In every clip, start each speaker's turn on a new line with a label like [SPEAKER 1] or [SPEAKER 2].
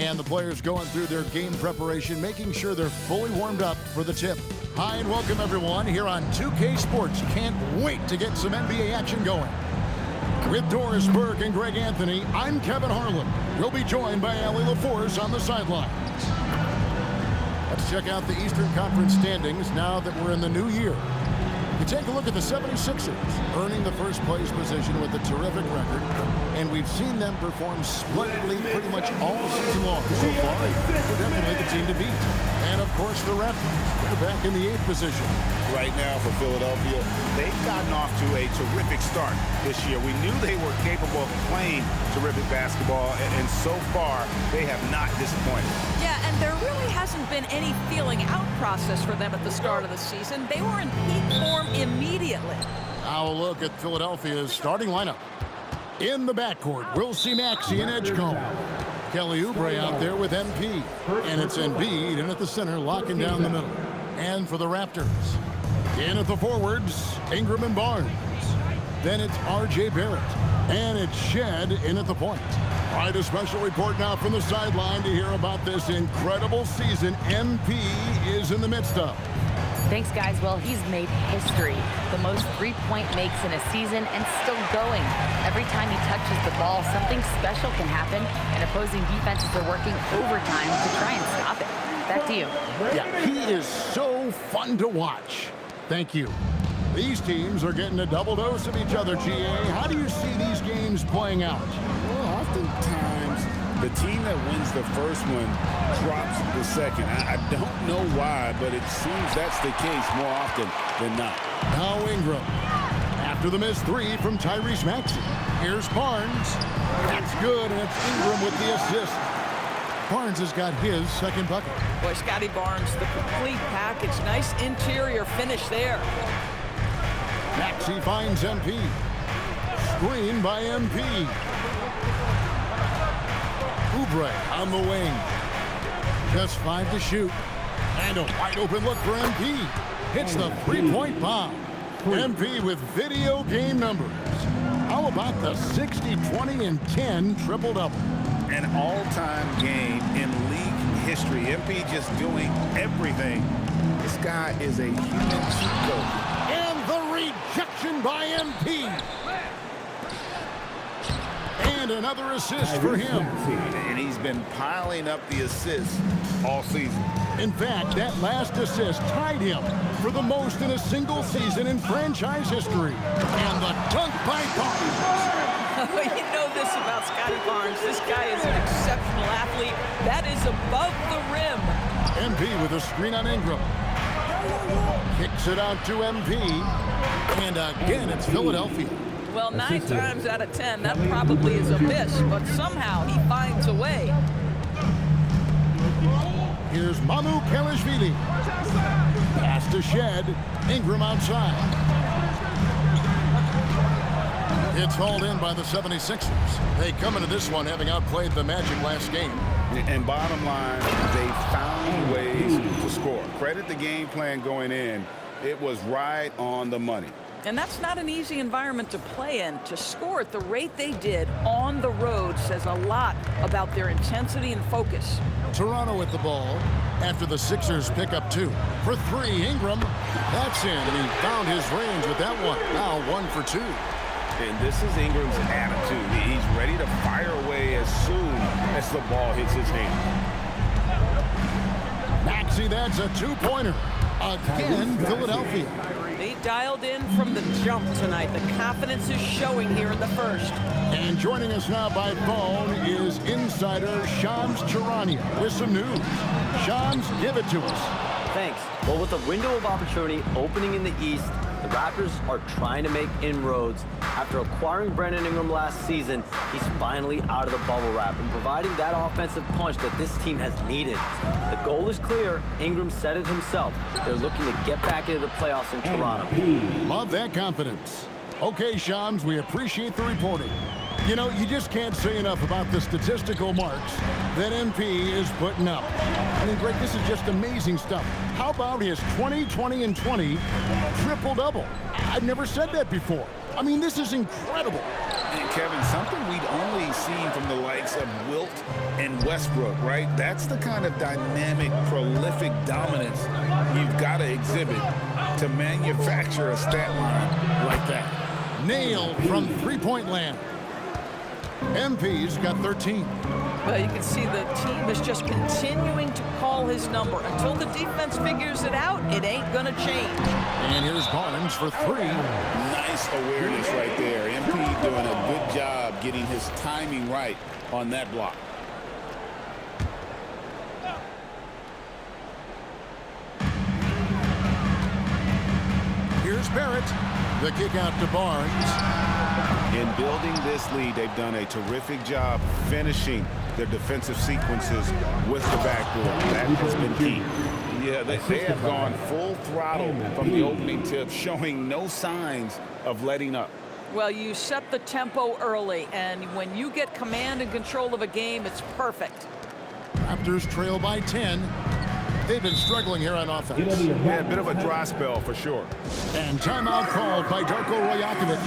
[SPEAKER 1] And the players going through their game preparation, making sure they're fully warmed up for the tip. Hi, and welcome everyone here on 2K Sports. Can't wait to get some NBA action going. With Doris Burke and Greg Anthony, I'm Kevin Harlan. We'll be joined by Allie LaForce on the sidelines. Let's check out the Eastern Conference standings now that we're in the new year. You take a look at the 76ers, earning the first place position with a terrific record, and we've seen them perform splendidly pretty much all season long. So far, they're definitely the team to beat. And of course, the Raptors, they're back in the 8th position.
[SPEAKER 2] Right now for Philadelphia, they've gotten off to a terrific start this year. We knew they were capable of playing terrific basketball, and so far, they have not disappointed.
[SPEAKER 3] Yeah, and there really hasn't been any feeling out process for them at the start of the season. They were in peak form immediately.
[SPEAKER 1] Now a look at Philadelphia's starting lineup. In the backcourt, we'll see Maxey and Edgecombe. Kelly Oubre out there with MP. And it's Embiid in at the center, locking down the middle. And for the Raptors, in at the forwards, Ingram and Barnes. Then it's R.J. Barrett. And it's Shed in at the point. All right, a special report now from the sideline to hear about this incredible season MP is in the midst of.
[SPEAKER 4] Thanks, guys. Well, he's made history. The most three-point makes in a season and still going. Every time he touches the ball, something special can happen, and opposing defenses are working overtime to try and stop it. Back to you.
[SPEAKER 1] Yeah, he is so fun to watch. Thank you. These teams are getting a double dose of each other, GA. How do you see these games playing out?
[SPEAKER 2] Well, oftentimes, the team that wins the first one drops the second. I don't know why, but it seems that's the case more often than not.
[SPEAKER 1] Now Ingram. After the missed three from Tyrese Maxey. Here's Barnes. That's good, and it's Ingram with the assist. Barnes has got his second bucket.
[SPEAKER 3] Boy, Scotty Barnes, the complete package. Nice interior finish there.
[SPEAKER 1] Maxey finds MP. Screen by MP. Oubre on the wing. Just 5 to shoot. And a wide open look for MP. Hits the three-point bomb. MP with video game numbers. How about the 60, 20, and 10 triple-double?
[SPEAKER 2] An all-time game in league history. MP just doing everything. This guy is a human cheat code.
[SPEAKER 1] And the rejection by MP. And another assist for him.
[SPEAKER 2] And he's been piling up the assists all season.
[SPEAKER 1] In fact, that last assist tied him for the most in a single season in franchise history. And the dunk by Barnes.
[SPEAKER 3] You know this about Scotty Barnes. This guy is an exceptional athlete. That is above the rim.
[SPEAKER 1] MP with a screen on Ingram. Kicks it out to MP. And again, it's Philadelphia.
[SPEAKER 3] Well, 9 times out of 10, that probably is a miss, but somehow he finds a way.
[SPEAKER 1] Here's Mamu Kelishvili. Pass to Shed. Ingram outside. It's hauled in by the 76ers. They come into this one having outplayed the Magic last game.
[SPEAKER 2] And bottom line, they found ways to score. Credit the game plan going in. It was right on the money.
[SPEAKER 3] And that's not an easy environment to play in. To score at the rate they did on the road says a lot about their intensity and focus.
[SPEAKER 1] Toronto with the ball after the Sixers pick up 2. For 3, Ingram. That's in, and he found his range with that one. Now 1 for 2.
[SPEAKER 2] And this is Ingram's attitude. He's ready to fire away as soon as the ball hits his hand.
[SPEAKER 1] Maxey, that's a 2-pointer. Again, Philadelphia.
[SPEAKER 3] They dialed in from the jump tonight. The confidence is showing here in the first.
[SPEAKER 1] And joining us now by phone is insider Shams Charania with some news. Shams, give it to us.
[SPEAKER 5] Thanks. Well, with the window of opportunity opening in the East, the Raptors are trying to make inroads. After acquiring Brandon Ingram last season, he's finally out of the bubble wrap and providing that offensive punch that this team has needed. The goal is clear. Ingram said it himself. They're looking to get back into the playoffs in Toronto.
[SPEAKER 1] Love that confidence. Okay, Shams, we appreciate the reporting. You know, you just can't say enough about the statistical marks that MP is putting up. I mean, Greg, this is just amazing stuff. How about his 20, 20, and 20 triple-double? I've never said that before. I mean, this is incredible.
[SPEAKER 2] And Kevin, something we'd only seen from the likes of Wilt and Westbrook, right? That's the kind of dynamic, prolific dominance you've got to exhibit to manufacture a stat line like that.
[SPEAKER 1] Nailed from three-point land. MP's got 13.
[SPEAKER 3] Well, you can see the team is just continuing to call his number. Until the defense figures it out, it ain't going to change.
[SPEAKER 1] And here's Barnes for three.
[SPEAKER 2] Nice awareness right there. MP doing a good job getting his timing right on that block.
[SPEAKER 1] Here's Barrett. The kick out to Barnes.
[SPEAKER 2] In building this lead, they've done a terrific job finishing their defensive sequences with the backboard. That has been key. Yeah, they have gone full throttle from the opening tip, showing no signs of letting up.
[SPEAKER 3] Well, you set the tempo early, and when you get command and control of a game, it's perfect.
[SPEAKER 1] Raptors trail by 10. They've been struggling here on offense.
[SPEAKER 2] Yeah, a bit of a dry spell for sure.
[SPEAKER 1] And timeout called by Darko Rajakovic.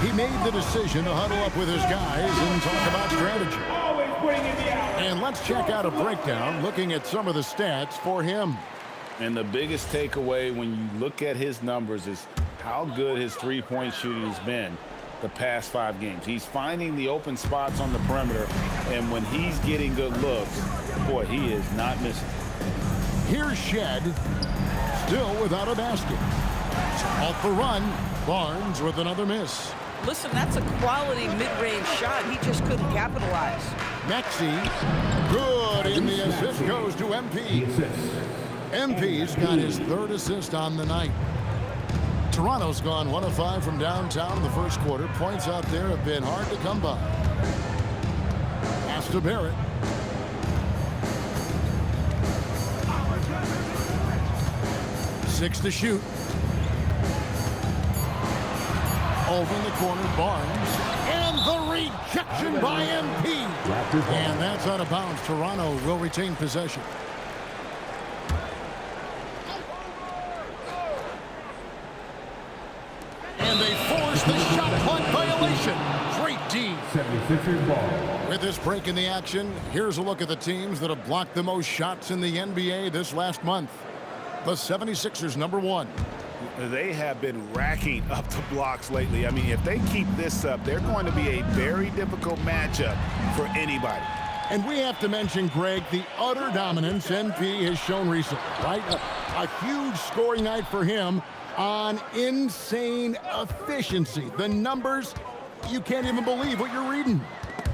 [SPEAKER 1] He made the decision to huddle up with his guys and talk about strategy. And let's check out a breakdown looking at some of the stats for him.
[SPEAKER 2] And the biggest takeaway when you look at his numbers is how good his three-point shooting has been the past 5 games. He's finding the open spots on the perimeter, and when he's getting good looks, boy, he is not missing.
[SPEAKER 1] Here's Shed, still without a basket. Off the run, Barnes with another miss.
[SPEAKER 3] Listen, that's a quality mid-range shot. He just couldn't capitalize.
[SPEAKER 1] Maxey, good, and the assist goes to MP. MP's got his 3rd assist on the night. Toronto's gone 1 of 5 from downtown in the first quarter. Points out there have been hard to come by. Pass to Barrett. Six to shoot. Over in the corner, Barnes. And the rejection by MP. And that's out of bounds. Toronto will retain possession. And they force the shot clock violation. Great D.
[SPEAKER 6] 76ers ball.
[SPEAKER 1] With this break in the action, here's a look at the teams that have blocked the most shots in the NBA this last month. The 76ers, number 1.
[SPEAKER 2] They have been racking up the blocks lately. I mean, if they keep this up, they're going to be a very difficult matchup for anybody.
[SPEAKER 1] And we have to mention, Greg, the utter dominance NP has shown recently, right? A huge scoring night for him on insane efficiency. The numbers, you can't even believe what you're reading.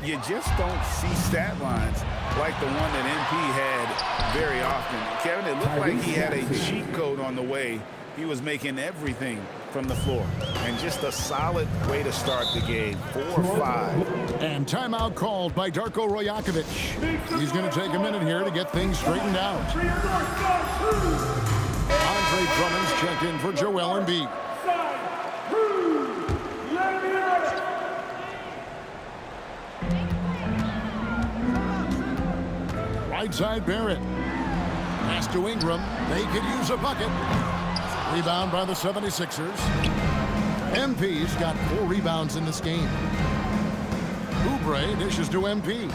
[SPEAKER 2] You just don't see stat lines like the one that MP had very often. Kevin, it looked like he had a cheat code on the way. He was making everything from the floor. And just a solid way to start the game. 4-5.
[SPEAKER 1] And timeout called by Darko Rajakovic. He's going to take a minute here to get things straightened out. Andre Drummond's checked in for Joel Embiid. Right side, Barrett. Pass to Ingram. They could use a bucket. Rebound by the 76ers. MP's got 4 rebounds in this game. Oubre dishes to MP.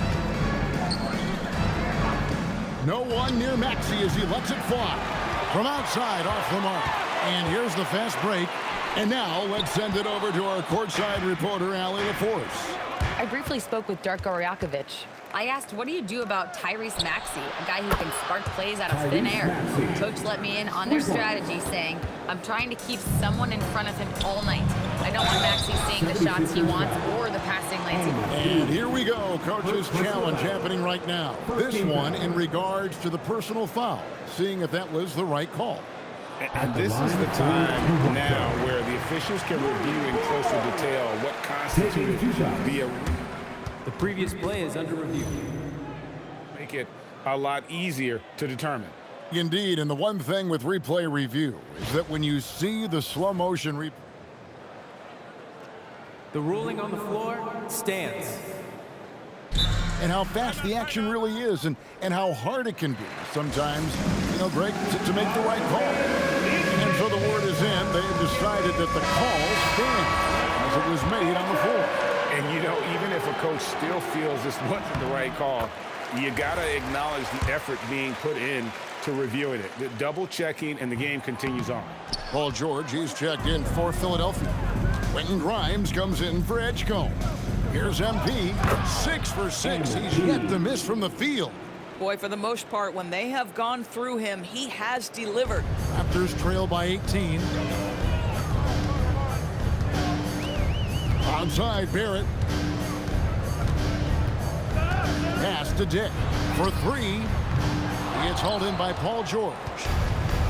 [SPEAKER 1] No one near Maxey as he lets it fly. From outside, off the mark. And here's the fast break. And now let's send it over to our courtside reporter, Allie LaForce.
[SPEAKER 4] I briefly spoke with Darko Rajakovic. I asked, what do you do about Tyrese Maxey, a guy who can spark plays out of thin air? Coach let me in on their strategy, saying, I'm trying to keep someone in front of him all night. I don't want Maxey seeing the shots he wants or the passing lanes he wants.
[SPEAKER 1] And here we go, Coach's challenge happening right now. This one in regards to the personal foul, seeing if that was the right call.
[SPEAKER 2] And this is the time now where the officials can review in closer detail what constituted
[SPEAKER 6] The previous play is under review.
[SPEAKER 2] make it a lot easier to determine.
[SPEAKER 1] Indeed, and the one thing with replay review is that when you see the slow motion replay,
[SPEAKER 6] The ruling on the floor stands.
[SPEAKER 1] and how fast the action really is and how hard it can be sometimes, Greg, to make the right call. And so the word is in. They have decided that the call stands as it was made on the floor.
[SPEAKER 2] And, you know, even if a coach still feels this wasn't the right call, you got to acknowledge the effort being put in to reviewing it. The double checking, and the game continues on.
[SPEAKER 1] Paul George, he's checked in for Philadelphia. Quentin Grimes comes in for Edgecombe. Here's MP, 6 for 6. He's yet to miss from the field.
[SPEAKER 3] Boy, for the most part, when they have gone through him, he has delivered.
[SPEAKER 1] Raptors trail by 18. Outside, Barrett. Pass to Dick for 3. It's hauled in by Paul George.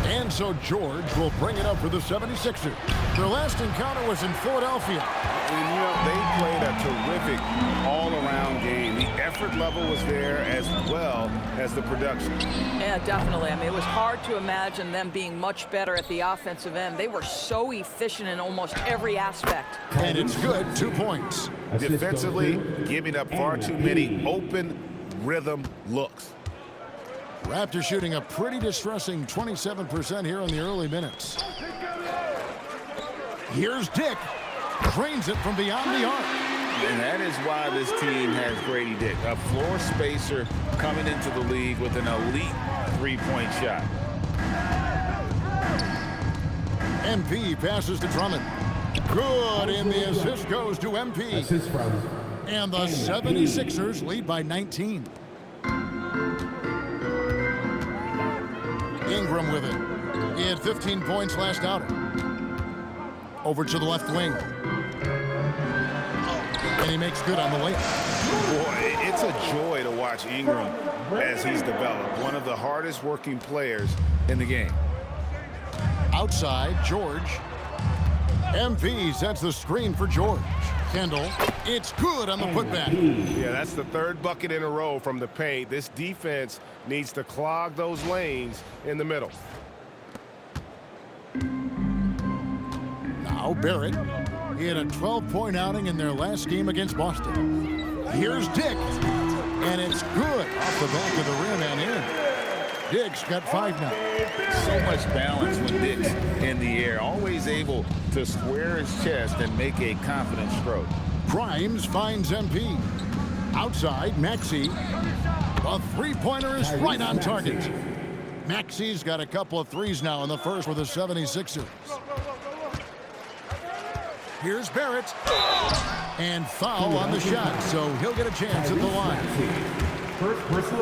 [SPEAKER 1] And so George will bring it up for the 76ers. Their last encounter was in Philadelphia.
[SPEAKER 2] And, you know, they played a terrific all-around game. The effort level was there as well as the production.
[SPEAKER 3] Yeah, definitely. I mean, it was hard to imagine them being much better at the offensive end. They were so efficient in almost every aspect.
[SPEAKER 1] And it's good, 2 points.
[SPEAKER 2] Defensively, giving up far too many open rhythm looks.
[SPEAKER 1] Raptors shooting a pretty distressing 27% here in the early minutes. Here's Dick. Drains it from beyond the arc.
[SPEAKER 2] And that is why this team has Grady Dick, a floor spacer coming into the league with an elite three-point shot.
[SPEAKER 1] MP passes to Drummond. Good, and the assist goes to MP.
[SPEAKER 7] Assist from.
[SPEAKER 1] And the 76ers lead by 19. Ingram with it. He had 15 points last outing. Over to the left wing. And he makes good on the layup.
[SPEAKER 2] Boy, it's a joy to watch Ingram as he's developed. One of the hardest working players in the game.
[SPEAKER 1] Outside, George. MP sets the screen for George. Kendall, it's good on the putback.
[SPEAKER 8] Yeah, that's the 3rd bucket in a row from the paint. This defense needs to clog those lanes in the middle.
[SPEAKER 1] Now Barrett. He had a 12-point outing in their last game against Boston. Here's Dick. And it's good off the back of the rim and in. Dick's got 5 now.
[SPEAKER 2] So much balance when Dick's in the air. Always able to square his chest and make a confident stroke.
[SPEAKER 1] Grimes finds MP. Outside, Maxey. A 3-pointer is right on target. Maxey's got a couple of threes now in the first for the 76ers. Here's Barrett. And foul on the shot, so he'll get a chance at the line.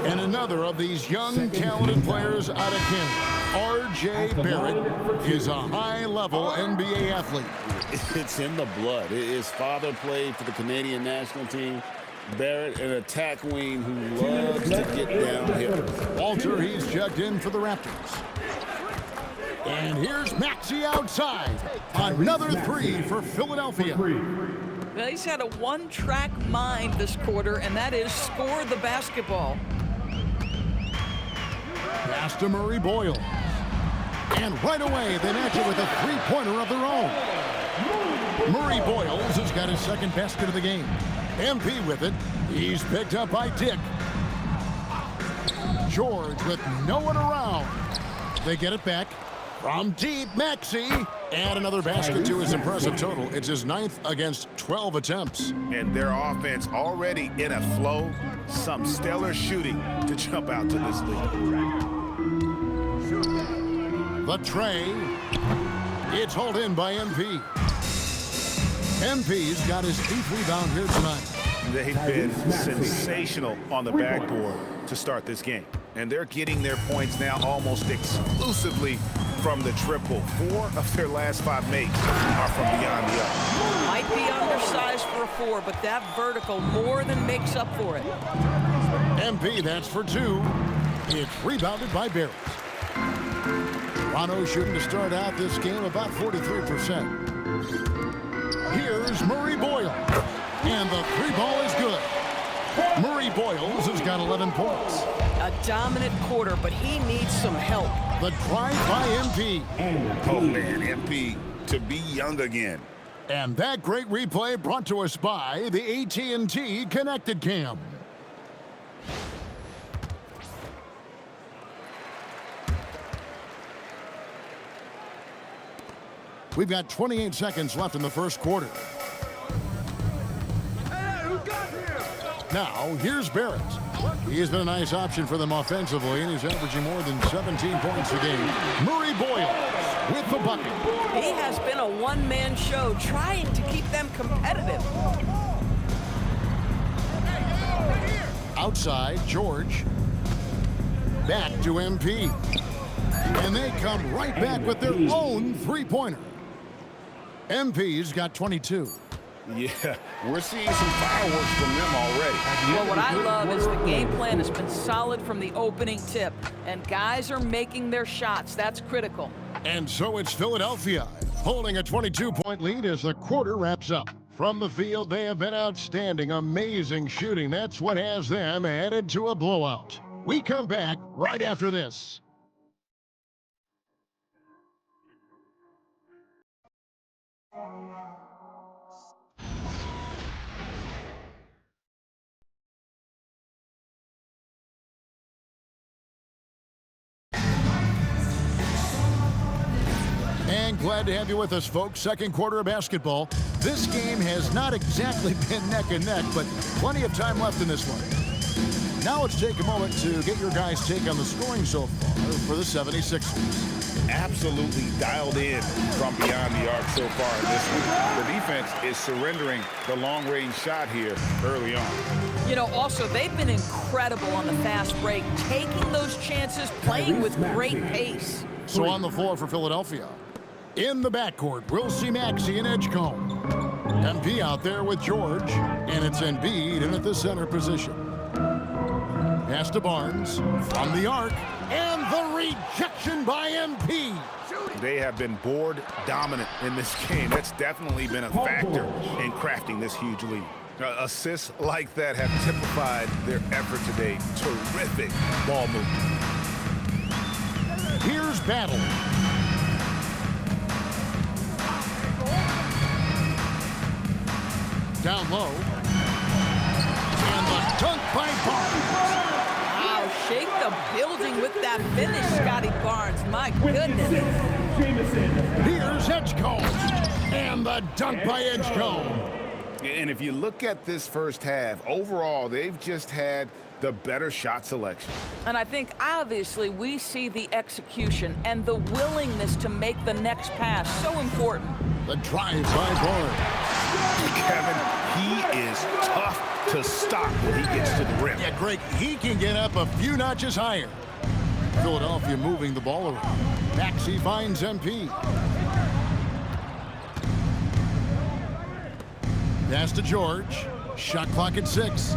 [SPEAKER 1] And another of these young, talented players out of Canada. R.J. Barrett is a high-level NBA athlete.
[SPEAKER 2] It's in the blood. His father played for the Canadian national team. Barrett, an attack wing who loves to get downhill.
[SPEAKER 1] Walter, he's checked in for the Raptors. And here's Maxey outside. Another 3 for Philadelphia.
[SPEAKER 3] Well, he's had a one-track mind this quarter, and that is score the basketball.
[SPEAKER 1] Pass to Murray Boyle. And right away, they match it with a 3-pointer of their own. Murray Boyles has got his 2nd basket of the game. MP with it. He's picked up by Dick. George with no one around. They get it back. From deep, Maxey. And another basket to his impressive total. It's his 9th against 12 attempts.
[SPEAKER 2] And their offense already in a flow. Some stellar shooting to jump out to this lead.
[SPEAKER 1] The tray. It's hauled in by MP. MP's got his 8th rebound here tonight.
[SPEAKER 2] They've been sensational on the backboard to start this game. And they're getting their points now almost exclusively from the triple. 4 of their last 5 makes are from beyond the arc.
[SPEAKER 3] Might be undersized for a 4, but that vertical more than makes up for it.
[SPEAKER 1] MP, that's for 2. It's rebounded by Barrett. Toronto shooting to start out this game about 43%. Here's Murray Boyle. And the 3 ball is good. Murray Boyles has got 11 points.
[SPEAKER 3] A dominant quarter, but he needs some help.
[SPEAKER 1] The drive by MP.
[SPEAKER 2] Oh, man, MP to be young again.
[SPEAKER 1] And that great replay brought to us by the AT&T Connected Cam. We've got 28 seconds left in the first quarter. Now, here's Barrett. He has been a nice option for them offensively, and he's averaging more than 17 points a game. Murray Boyle with the bucket.
[SPEAKER 3] He has been a one-man show trying to keep them competitive.
[SPEAKER 1] Outside, George. Back to MP. And they come right back with their own three-pointer. MP's got 22.
[SPEAKER 2] Yeah, we're seeing some fireworks from them already.
[SPEAKER 3] Well, what I love is the game plan has been solid from the opening tip, and guys are making their shots. That's critical.
[SPEAKER 1] And so it's Philadelphia holding a 22-point lead as the quarter wraps up. From the field, they have been outstanding, amazing shooting. That's what has them headed to a blowout. We come back right after this. And glad to have you with us, folks. Second quarter of basketball. This game has not exactly been neck and neck, but plenty of time left in this one. Now let's take a moment to get your guys' take on the scoring so far for the 76ers.
[SPEAKER 2] Absolutely dialed in from beyond the arc so far in this one. The defense is surrendering the long-range shot here early on.
[SPEAKER 3] You know, also, they've been incredible on the fast break, taking those chances, playing with great pace.
[SPEAKER 1] So on the floor for Philadelphia. In the backcourt, we'll see Maxey and Edgecombe. MP out there with George, and it's Embiid in at the center position. Pass to Barnes from the arc, and the rejection by MP.
[SPEAKER 2] They have been board dominant in this game. That's definitely been a factor in crafting this huge lead. Assists like that have typified their effort today. Terrific ball movement.
[SPEAKER 1] Here's Battle. Down low. And the dunk by Barnes.
[SPEAKER 3] Wow, shake the building with that finish, Scotty Barnes. My goodness.
[SPEAKER 1] Here's Edgecombe. And the dunk by Edgecombe.
[SPEAKER 2] And if you look at this first half, overall, they've just had the better shot selection.
[SPEAKER 3] And I think, obviously, we see the execution and the willingness to make the next pass so important.
[SPEAKER 1] The drive by Barnes.
[SPEAKER 2] Kevin, he is tough to stop when he gets to the rim.
[SPEAKER 1] Yeah, Greg, he can get up a few notches higher. Philadelphia moving the ball around. Maxey finds MP. Pass to George. Shot clock at 6.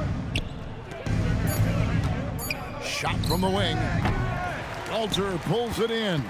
[SPEAKER 1] Shot from the wing. Alter pulls it in.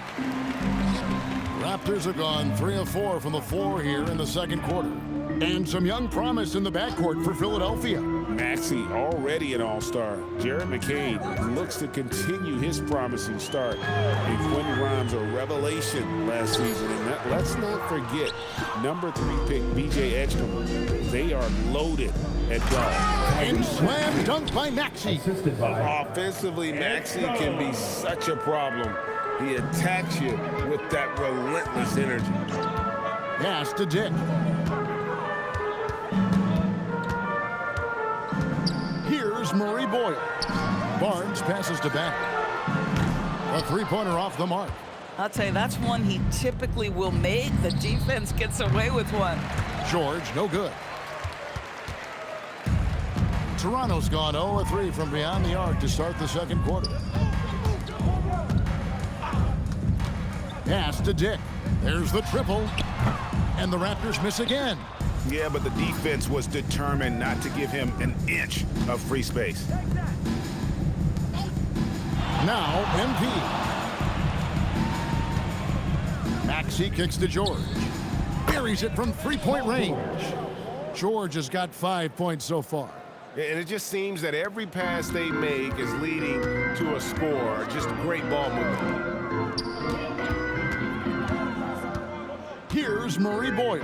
[SPEAKER 1] Raptors have gone 3 of 4 from the floor here in the second quarter. And some young promise in the backcourt for Philadelphia.
[SPEAKER 2] Maxey already an all-star. Jared McCain looks to continue his promising start. And Quentin Grimes a revelation last season. And let's not forget, number 3 pick B.J. Edgecombe. They are loaded at guard.
[SPEAKER 1] And slam dunk by Maxey.
[SPEAKER 2] Offensively, Maxey can be such a problem. He attacks you with that relentless energy.
[SPEAKER 1] Pass to Dick. Here's Murray Boyle. Barnes passes to back. A three-pointer off the mark.
[SPEAKER 3] I'll tell you, that's one he typically will make. The defense gets away with one.
[SPEAKER 1] George, no good. Toronto's gone 0 of 3 from beyond the arc to start the second quarter. Pass to Dick. There's the triple. And the Raptors miss again.
[SPEAKER 2] Yeah, but the defense was determined not to give him an inch of free space.
[SPEAKER 1] Now, MP. Maxey kicks to George. Buries it from three-point range. George has got 5 points so far.
[SPEAKER 8] And it just seems that every pass they make is leading to a score. Just great ball movement.
[SPEAKER 1] Here's Murray Boyle.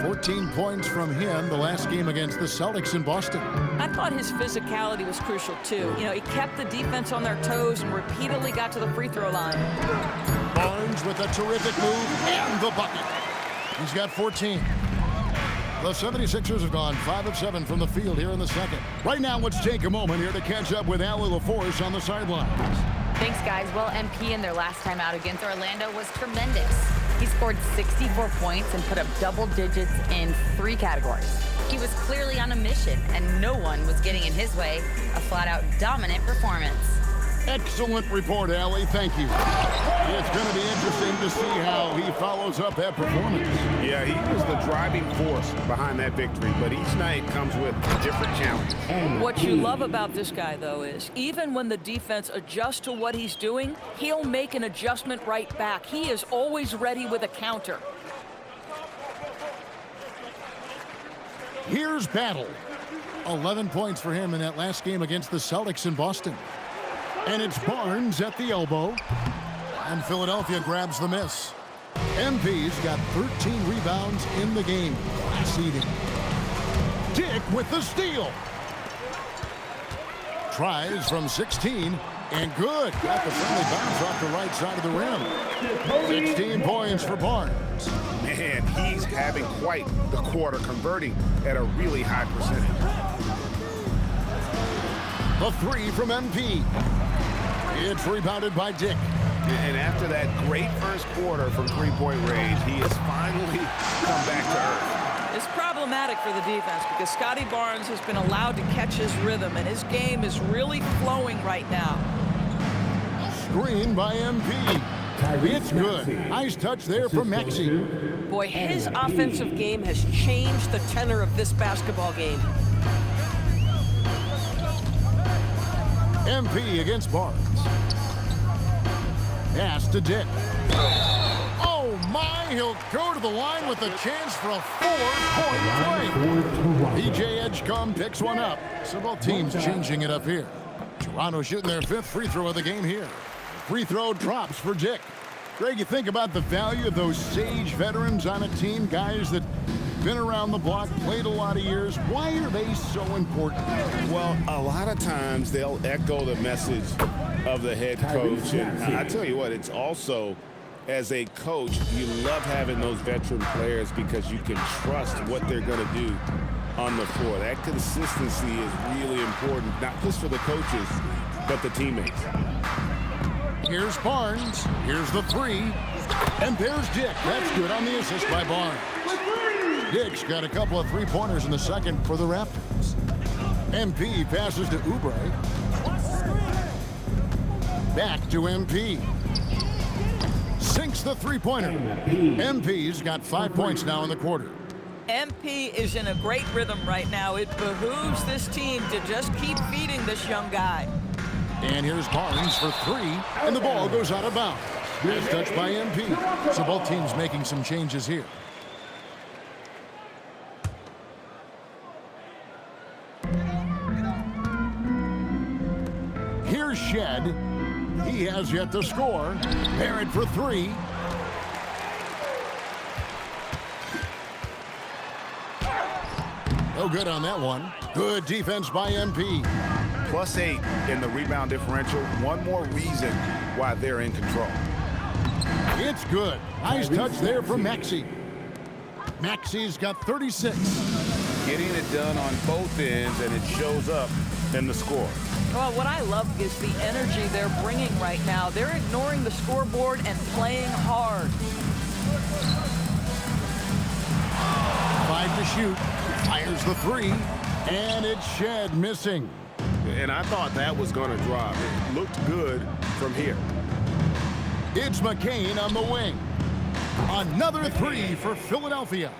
[SPEAKER 1] 14 points from him the last game against the Celtics in Boston.
[SPEAKER 3] I thought his physicality was crucial, too. You know, he kept the defense on their toes and repeatedly got to the free throw line.
[SPEAKER 1] Barnes with a terrific move and the bucket. He's got 14. The 76ers have gone 5 of 7 from the field here in the second. Right now, let's take a moment here to catch up with Allie LaForce on the sidelines.
[SPEAKER 4] Thanks, guys. Well, MP in their last time out against Orlando was tremendous. He scored 64 points and put up double digits in 3 categories. He was clearly on a mission, and no one was getting in his way. A flat-out dominant performance.
[SPEAKER 1] Excellent report, Allie. Thank you. It's going to be interesting to see how he follows up that performance.
[SPEAKER 2] Yeah, he was the driving force behind that victory, but each night comes with a different challenge.
[SPEAKER 3] What you love about this guy, though, is even when the defense adjusts to what he's doing, he'll make an adjustment right back. He is always ready with a counter.
[SPEAKER 1] Here's Battle. 11 points for him in that last game against the Celtics in Boston. And it's Barnes at the elbow. And Philadelphia grabs the miss. MP's got 13 rebounds in the game. Seeding. Dick with the steal. Tries from 16. And good. Got the friendly bounce off the right side of the rim. 16 points for Barnes.
[SPEAKER 2] Man, he's having quite the quarter, converting at a really high percentage.
[SPEAKER 1] The 3 from MP. It's rebounded by Dick.
[SPEAKER 2] And after that great first quarter from three-point range, he has finally come back to earth.
[SPEAKER 3] It's problematic for the defense because Scotty Barnes has been allowed to catch his rhythm, and his game is really flowing right now.
[SPEAKER 1] Screen by MP. It's good. Nice touch there from Maxey.
[SPEAKER 3] Boy, his offensive game has changed the tenor of this basketball game.
[SPEAKER 1] MP against Barnes. Pass to Dick. Oh my, he'll go to the line with a chance for a 4-point play. PJ Edgecombe picks one up. So both teams changing it up here. Toronto shooting their 5th free throw of the game here. Free throw drops for Dick. Greg, you think about the value of those sage veterans on a team, guys that been around the block, played a lot of years. Why are they so important?
[SPEAKER 2] Well, a lot of times they'll echo the message of the head coach. And I tell you what, it's also, as a coach, you love having those veteran players because you can trust what they're going to do on the floor. That consistency is really important, not just for the coaches, but the teammates.
[SPEAKER 1] Here's Barnes. Here's the 3. And there's Dick. That's good on the assist by Barnes. Dick's got a couple of 3-pointers in the second for the Raptors. MP passes to Oubre. Back to MP. Sinks the 3-pointer. MP's got 5 points now in the quarter.
[SPEAKER 3] MP is in a great rhythm right now. It behooves this team to just keep feeding this young guy.
[SPEAKER 1] And here's Barnes for 3, and the ball goes out of bounds. Nice touch by MP. So both teams making some changes here. Here's Shed. He has yet to score. Barrett for 3. No good on that one. Good defense by MP.
[SPEAKER 2] +8 in the rebound differential. One more reason why they're in control.
[SPEAKER 1] It's good. Nice touch there from Maxey. Maxey's got 36.
[SPEAKER 2] Getting it done on both ends, and it shows up in the score.
[SPEAKER 3] Well, what I love is the energy they're bringing right now. They're ignoring the scoreboard and playing hard.
[SPEAKER 1] 5 to shoot. Fires the 3. And it's Shed missing.
[SPEAKER 2] And I thought that was going to drop. It looked good from here.
[SPEAKER 1] It's McCain on the wing. Another 3 for Philadelphia.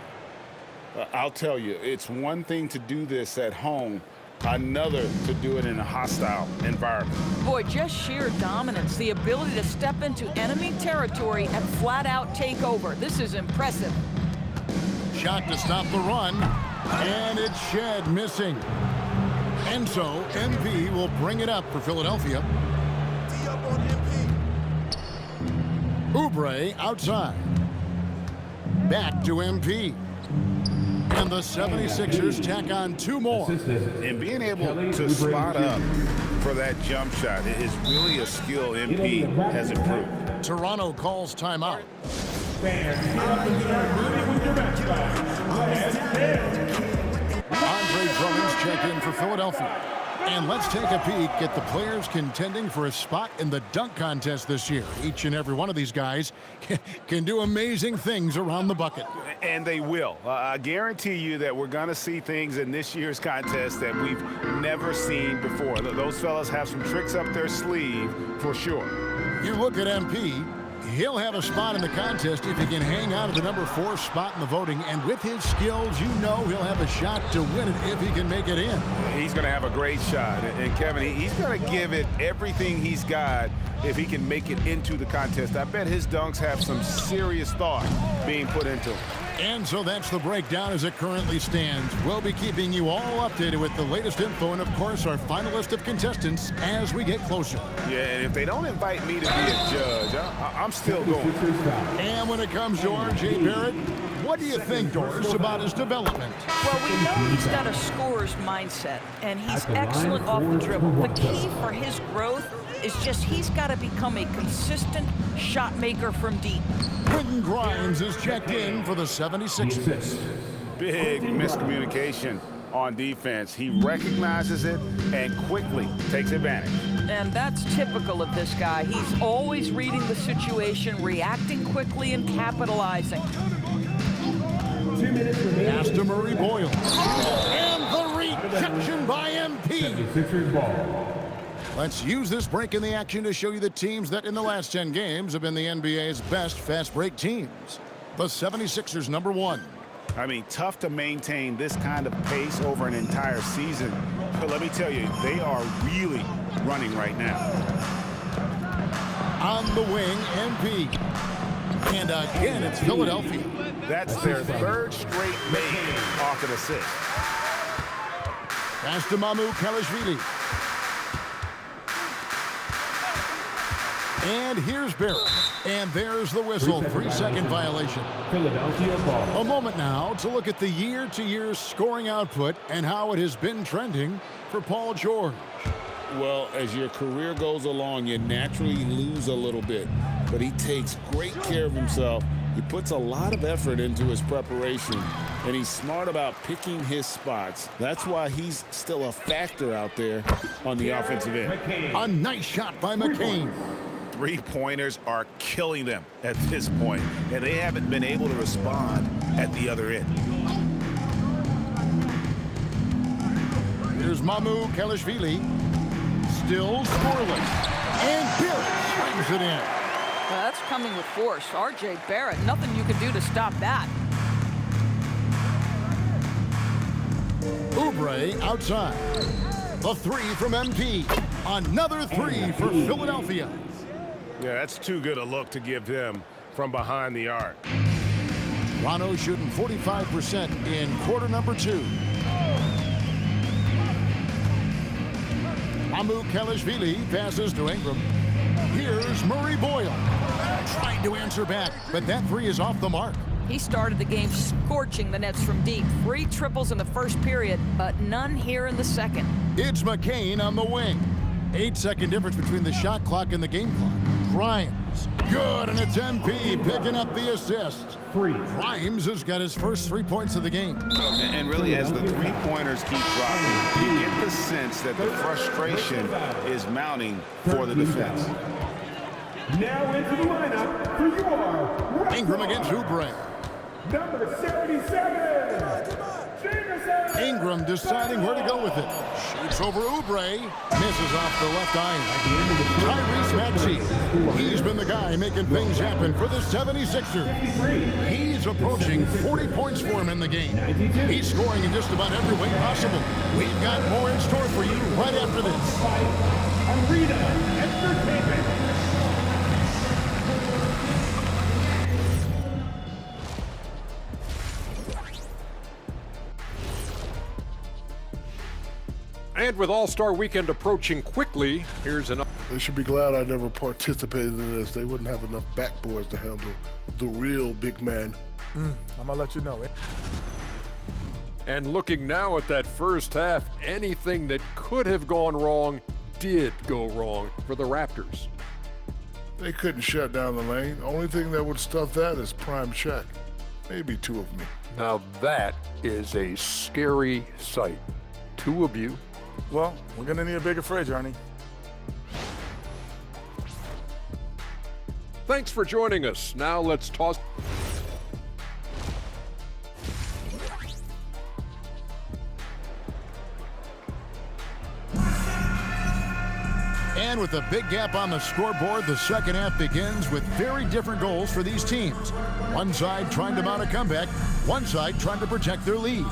[SPEAKER 2] I'll tell you, it's one thing to do this at home, another to do it in a hostile environment.
[SPEAKER 3] Boy, just sheer dominance, the ability to step into enemy territory and flat out take over. This is impressive.
[SPEAKER 1] Shot to stop the run. And it's Shed missing. And so MP will bring it up for Philadelphia. Oubre outside. Back to MP. And the 76ers tack on 2 more.
[SPEAKER 2] And being able to spot up for that jump shot is really a skill MP has improved.
[SPEAKER 1] Toronto calls timeout. Andre Drummond's checked in for Philadelphia. And let's take a peek at the players contending for a spot in the dunk contest this year. Each and every one of these guys can do amazing things around the bucket.
[SPEAKER 2] And they will. I guarantee you that we're going to see things in this year's contest that we've never seen before. Those fellas have some tricks up their sleeve for sure.
[SPEAKER 1] You look at MP, he'll have a spot in the contest if he can hang out at the number 4 spot in the voting. And with his skills, you know he'll have a shot to win it if he can make it in.
[SPEAKER 2] He's going to have a great shot. And Kevin, he's going to give it everything he's got if he can make it into the contest. I bet his dunks have some serious thought being put into them.
[SPEAKER 1] And so that's the breakdown as it currently stands. We'll be keeping you all updated with the latest info and, of course, our final list of contestants as we get closer.
[SPEAKER 2] Yeah, and if they don't invite me to be a judge, I'm still going.
[SPEAKER 1] And when it comes to R.J. Barrett, what do you think, Doris, about his development?
[SPEAKER 3] Well, we know he's got a scorer's mindset, and he's excellent off the dribble. The key for his growth is just he's got to become a consistent shot maker from deep.
[SPEAKER 1] Quentin Grimes is checked in for the 76ers.
[SPEAKER 2] Big miscommunication on defense. He recognizes it and quickly takes advantage.
[SPEAKER 3] And that's typical of this guy. He's always reading the situation, reacting quickly, and capitalizing.
[SPEAKER 1] Pass to Murray Boyle. And the rejection by MP. Let's use this break in the action to show you the teams that in the last 10 games have been the NBA's best fast break teams. The 76ers, number 1.
[SPEAKER 2] I mean, tough to maintain this kind of pace over an entire season. But let me tell you, they are really running right now.
[SPEAKER 1] On the wing, MP. And again, it's Philadelphia.
[SPEAKER 2] That's their 3rd straight make off an assist.
[SPEAKER 1] Pass to Mamu Kalashvili. And here's Barrett. And there's the whistle. 3-second violation.
[SPEAKER 6] Philadelphia ball.
[SPEAKER 1] A moment now to look at the year-to-year scoring output and how it has been trending for Paul George.
[SPEAKER 7] Well, as your career goes along, you naturally lose a little bit. But he takes great care of himself. He puts a lot of effort into his preparation, and he's smart about picking his spots. That's why he's still a factor out there on the offensive end.
[SPEAKER 1] A nice shot by McCain.
[SPEAKER 2] 3-pointers are killing them at this point, and they haven't been able to respond at the other end.
[SPEAKER 1] Here's Mamu Kalashvili. Still scoreless. And Barrett swings it in.
[SPEAKER 3] Well, that's coming with force. R.J. Barrett, nothing you can do to stop that.
[SPEAKER 1] Oubre outside. The 3 from MP. Another 3 for Philadelphia.
[SPEAKER 8] Yeah, that's too good a look to give them from behind the arc.
[SPEAKER 1] Toronto shooting 45% in quarter number 2. Mamu Kalashvili passes to Ingram. Here's Murray Boyle. Trying to answer back, but that 3 is off the mark.
[SPEAKER 3] He started the game scorching the Nets from deep. 3 triples in the first period, but none here in the second.
[SPEAKER 1] It's McCain on the wing. 8-second difference between the shot clock and the game clock. Grimes. Good, and it's MP picking up the assist. Grimes has got his first 3 points of the game.
[SPEAKER 2] And really, as the 3-pointers keep dropping, you get the sense that the frustration is mounting for the defense.
[SPEAKER 9] Now into the lineup for your
[SPEAKER 1] Ingram against Oubre.
[SPEAKER 9] number 77,
[SPEAKER 1] Ingram deciding where to go with it. Shoots over Oubre. Misses off the left iron. Tyrese Maxey. He's been the guy making things happen for the 76ers. He's approaching 40 points for him in the game. He's scoring in just about every way possible. We've got more in store for you right after this.
[SPEAKER 9] Arena Entertainment.
[SPEAKER 10] And with All-Star Weekend approaching quickly, here's another.
[SPEAKER 11] They should be glad I never participated in this. They wouldn't have enough backboards to handle the real big man.
[SPEAKER 12] I'm gonna let you know.
[SPEAKER 10] And looking now at that first half, anything that could have gone wrong did go wrong for the Raptors.
[SPEAKER 11] They couldn't shut down the lane. Only thing that would stuff that is prime check. Maybe two of me.
[SPEAKER 10] Now that is a scary sight. Two of you.
[SPEAKER 2] Well, we're going to need a bigger fridge, Arnie.
[SPEAKER 10] Thanks for joining us. Now let's toss.
[SPEAKER 1] And with a big gap on the scoreboard, the second half begins with very different goals for these teams. One side trying to mount a comeback, one side trying to protect their lead.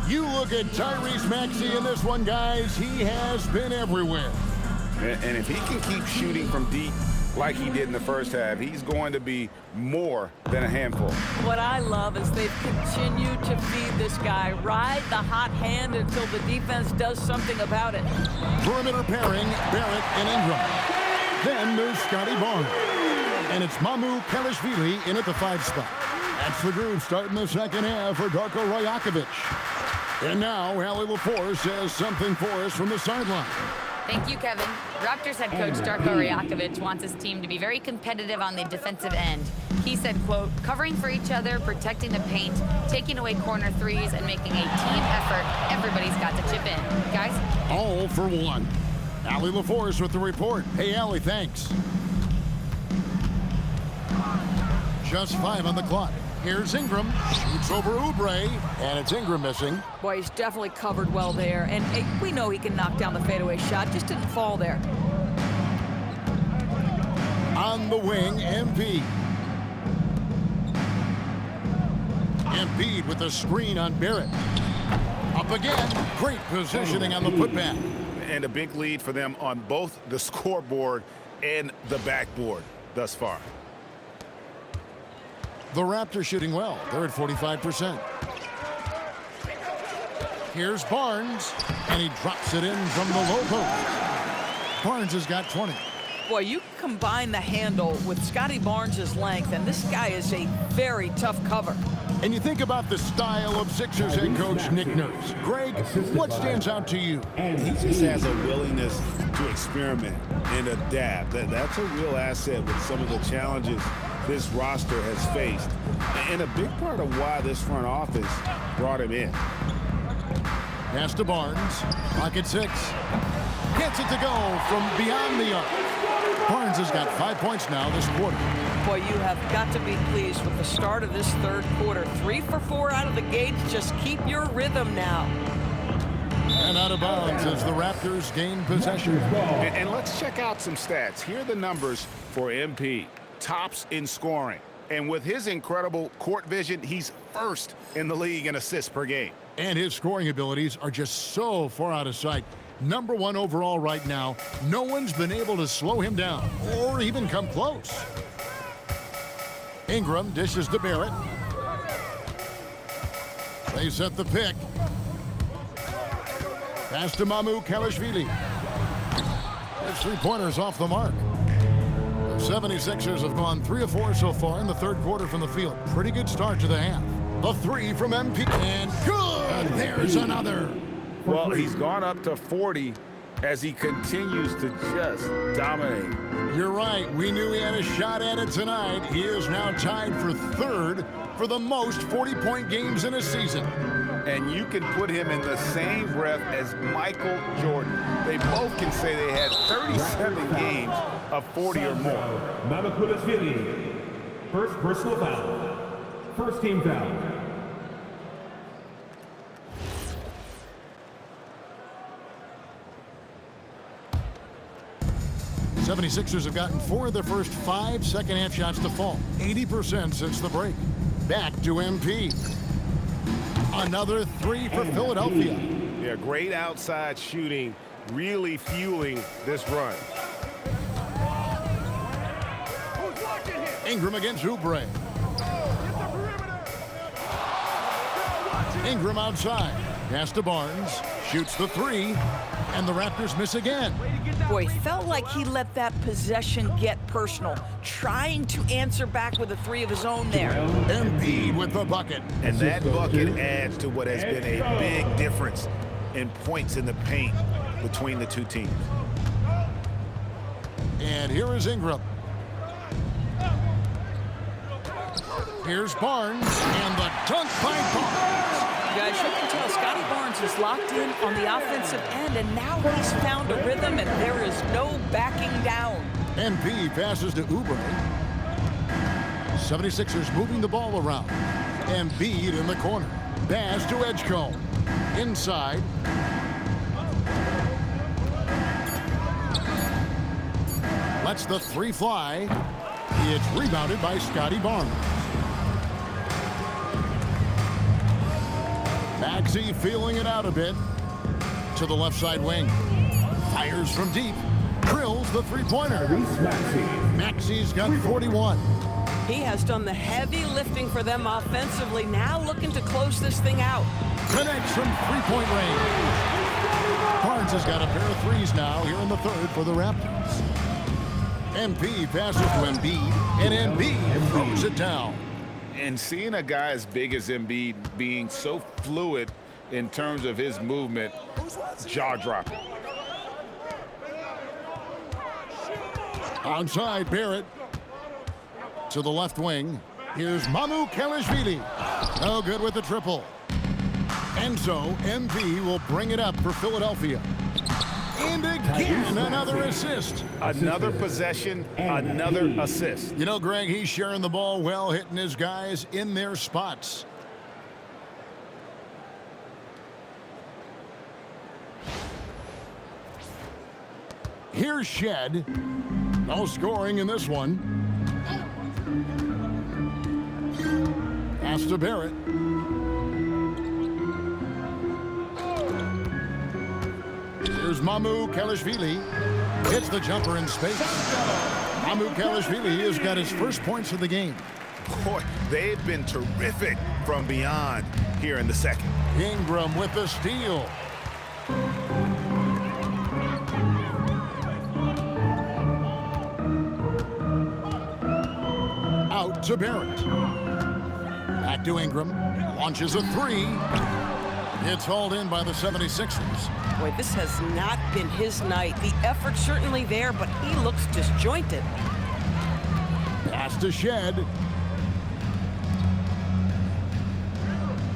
[SPEAKER 1] You look at Tyrese Maxey in this one, guys. He has been everywhere.
[SPEAKER 2] And if he can keep shooting from deep like he did in the first half, he's going to be more than a handful.
[SPEAKER 3] What I love is they've continued to feed this guy, ride the hot hand until the defense does something about it.
[SPEAKER 1] Perimeter pairing, Barrett and Ingram. Then there's Scotty Barnes. And it's Mamu Kalashvili in at the 5 spot. That's the groove starting the second half for Darko Rajakovic. And now Allie LaForce says something for us from the sideline.
[SPEAKER 4] Thank you, Kevin. Raptors head coach Darko Rajakovic wants his team to be very competitive on the defensive end. He said, quote, covering for each other, protecting the paint, taking away corner threes, and making a team effort. Everybody's got to chip in. Guys?
[SPEAKER 1] All for one. Allie LaForce with the report. Hey, Allie, thanks. Just 5 on the clock. Here's Ingram, shoots over Oubre, and it's Ingram missing.
[SPEAKER 3] Boy, he's definitely covered well there, and hey, we know he can knock down the fadeaway shot, just didn't fall there.
[SPEAKER 1] On the wing, Embiid. Embiid with a screen on Barrett. Up again, great positioning on the putback.
[SPEAKER 2] And a big lead for them on both the scoreboard and the backboard thus far.
[SPEAKER 1] The Raptors shooting well. They're at 45%. Here's Barnes, and he drops it in from the low post. Barnes has got 20.
[SPEAKER 3] Boy, you combine the handle with Scotty Barnes' length, and this guy is a very tough cover.
[SPEAKER 1] And you think about the style of Sixers head coach Nick Nurse. Greg, what stands out to you?
[SPEAKER 2] He just has a willingness to experiment and adapt. That's a real asset with some of the challenges this roster has faced, and a big part of why this front office brought him in.
[SPEAKER 1] Pass to Barnes, pocket 6. Gets it to go from beyond the arc. Barnes has got 5 points now this quarter.
[SPEAKER 3] Boy, you have got to be pleased with the start of this third quarter. 3 for 4 out of the gates. Just keep your rhythm now.
[SPEAKER 1] And out of bounds as the Raptors gain possession.
[SPEAKER 2] And let's check out some stats. Here are the numbers for MP. Tops in scoring. And with his incredible court vision, he's first in the league in assists per game.
[SPEAKER 1] And his scoring abilities are just so far out of sight. Number 1 overall right now. No one's been able to slow him down or even come close. Ingram dishes to Barrett. They set the pick. Pass to Mamu Kalashvili. His 3-pointers off the mark. The 76ers have gone 3 of 4 so far in the third quarter from the field. Pretty good start to the half. A 3 from MP, and good! There's another.
[SPEAKER 2] Well, he's gone up to 40 as he continues to just dominate.
[SPEAKER 1] You're right. We knew he had a shot at it tonight. He is now tied for 3rd for the most 40-point games in a season.
[SPEAKER 2] And you can put him in the same breath as Michael Jordan. They both can say they had 37 games of 40 or more.
[SPEAKER 9] Mamukelashvili, first personal foul. First team foul.
[SPEAKER 1] The 76ers have gotten 4 of their first 5 second-half shots to fall. 80% since the break. Back to MP. Another 3 for Philadelphia.
[SPEAKER 8] Yeah, great outside shooting, really fueling this run.
[SPEAKER 1] Ingram against Oubre. Ingram outside. Pass to Barnes. Shoots the 3. And the Raptors miss again.
[SPEAKER 3] Boy, felt like he let that possession get personal, trying to answer back with a 3 of his own there.
[SPEAKER 1] Embiid with the bucket.
[SPEAKER 2] And that bucket adds to what has been a big difference in points in the paint between the two teams.
[SPEAKER 1] And here is Ingram. Here's Barnes, and the dunk by Barnes.
[SPEAKER 3] Guys, you can tell Scotty Barnes is locked in on the offensive end, and now he's found a rhythm, and there is no backing down.
[SPEAKER 1] MP passes to Oubre. 76ers moving the ball around. Embiid in the corner. Pass to Edgecombe. Inside. Lets the three fly. It's rebounded by Scotty Barnes. Maxey feeling it out a bit. To the left side wing. Fires from deep. Drills the three-pointer. Maxey's got 41.
[SPEAKER 12] He has done the heavy lifting for them offensively. Now looking to close this thing out.
[SPEAKER 1] Connects from three-point range. Barnes has got a pair of threes now here in the third for the Raptors. MP passes to Embiid, and Embiid throws it down.
[SPEAKER 2] And seeing a guy as big as Embiid being so fluid in terms of his movement, jaw-dropping.
[SPEAKER 1] Outside, Barrett. To the left wing. Here's Mamu Kelishvili. No good with the triple. And so, MP will bring it up for Philadelphia. And again, another assist.
[SPEAKER 2] Another possession, another assist.
[SPEAKER 1] You know, Greg, he's sharing the ball well, hitting his guys in their spots. Here's Shed. No scoring in this one. Pass to Barrett. Here's Mamu Kelishvili. Hits the jumper in space. Mamu Kelishvili has got his first points of the game.
[SPEAKER 2] Boy, they've been terrific from beyond here in the second.
[SPEAKER 1] Ingram with the steal. Out to Barrett. Back to Ingram. Launches a three. It's hauled in by the 76ers.
[SPEAKER 12] Boy, this has not been his night. The effort's certainly there, but he looks disjointed.
[SPEAKER 1] Pass to Shed.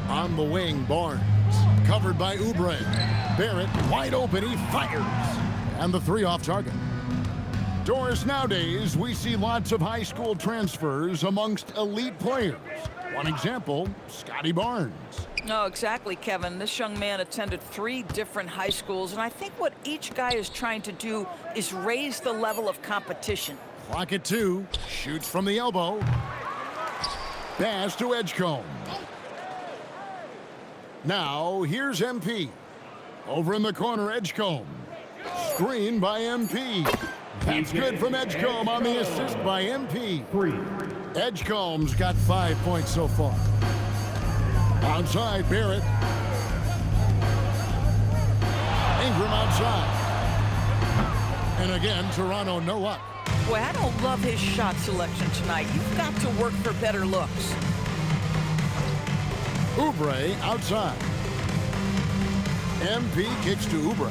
[SPEAKER 1] On the wing, Barnes. Covered by Oubre. Barrett wide open. He fires. And the three off target. Doris, nowadays, we see lots of high school transfers amongst elite players. One example, Scotty Barnes.
[SPEAKER 3] No, exactly, Kevin. This young man attended 3 different high schools, and I think what each guy is trying to do is raise the level of competition.
[SPEAKER 1] Clock at 2. Shoots from the elbow. Pass to Edgecombe. Now, here's MP. Over in the corner, Edgecombe. Screen by MP. That's good from Edgecombe on the assist by MP. Edgecombe's got 5 points so far. Outside, Barrett. Ingram outside. And again, Toronto no up.
[SPEAKER 3] Boy, I don't love his shot selection tonight. You've got to work for better looks.
[SPEAKER 1] Oubre outside. MP kicks to Oubre.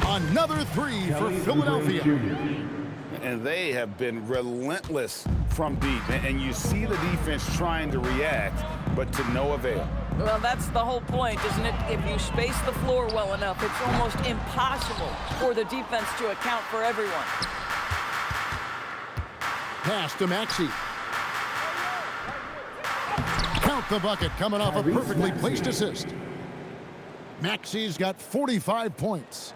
[SPEAKER 1] Another three for Philadelphia.
[SPEAKER 2] And they have been relentless from deep. And you see the defense trying to react, but to no avail.
[SPEAKER 3] Well, that's the whole point, isn't it? If you space the floor well enough, it's almost impossible for the defense to account for everyone.
[SPEAKER 1] Pass to Maxey. Count the bucket coming off a perfectly placed assist. Maxey's got 45 points.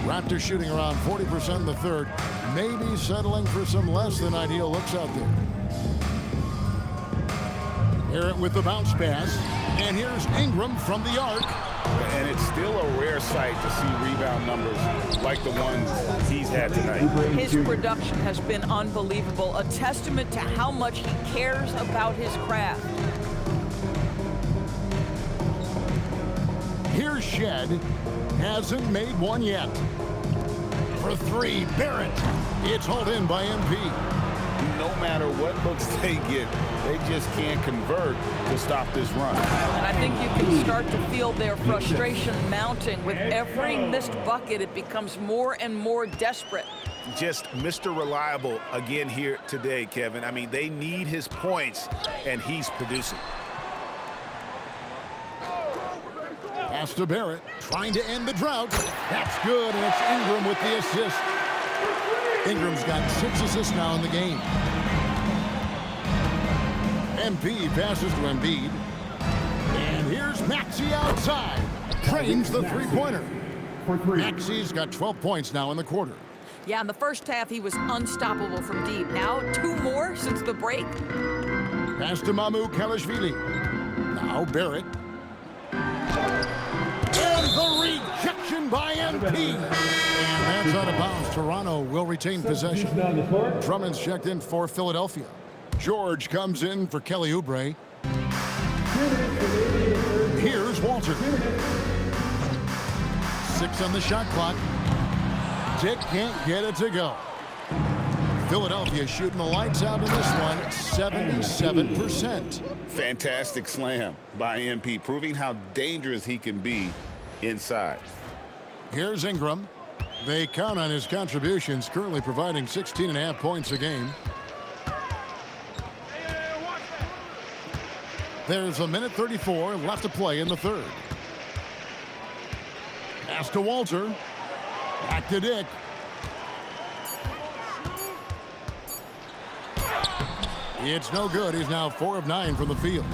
[SPEAKER 1] Raptors shooting around 40% in the third. Maybe settling for some less than ideal looks out there. Barrett with the bounce pass. And here's Ingram from the arc.
[SPEAKER 2] And it's still a rare sight to see rebound numbers like the ones he's had tonight.
[SPEAKER 3] His production has been unbelievable, a testament to how much he cares about his craft.
[SPEAKER 1] Here's Shed. Hasn't made one yet. For three, Barrett. It's hauled in by MP.
[SPEAKER 7] No matter what looks they get, they just can't convert to stop this run.
[SPEAKER 3] And I think you can start to feel their frustration mounting. With every missed bucket, it becomes more and more desperate.
[SPEAKER 2] Just Mr. Reliable again here today, Kevin. I mean, they need his points, and he's producing.
[SPEAKER 1] Pass to Barrett, trying to end the drought. That's good, and it's Ingram with the assist. Ingram's got 6 assists now in the game. MP passes to Embiid. And here's Maxey outside. Trains the three-pointer. Maxey's got 12 points now in the quarter.
[SPEAKER 3] Yeah, in the first half, he was unstoppable from deep. Now, 2 more since the break.
[SPEAKER 1] Pass to Mamu Kalashvili. Now Barrett. And the rejection by MP. And that's out of bounds. Toronto will retain possession. Drummond's checked in for Philadelphia. George comes in for Kelly Oubre. Here's Walter. 6 on the shot clock. Dick can't get it to go. Philadelphia shooting the lights out in this one, 77%.
[SPEAKER 7] Fantastic slam by MP, proving how dangerous he can be inside.
[SPEAKER 1] Here's Ingram. They count on his contributions, currently providing 16.5 points a game. There's 1:34 left to play in the third. Pass to Walter. Back to Dick. It's no good. He's now 4 of 9 from the field.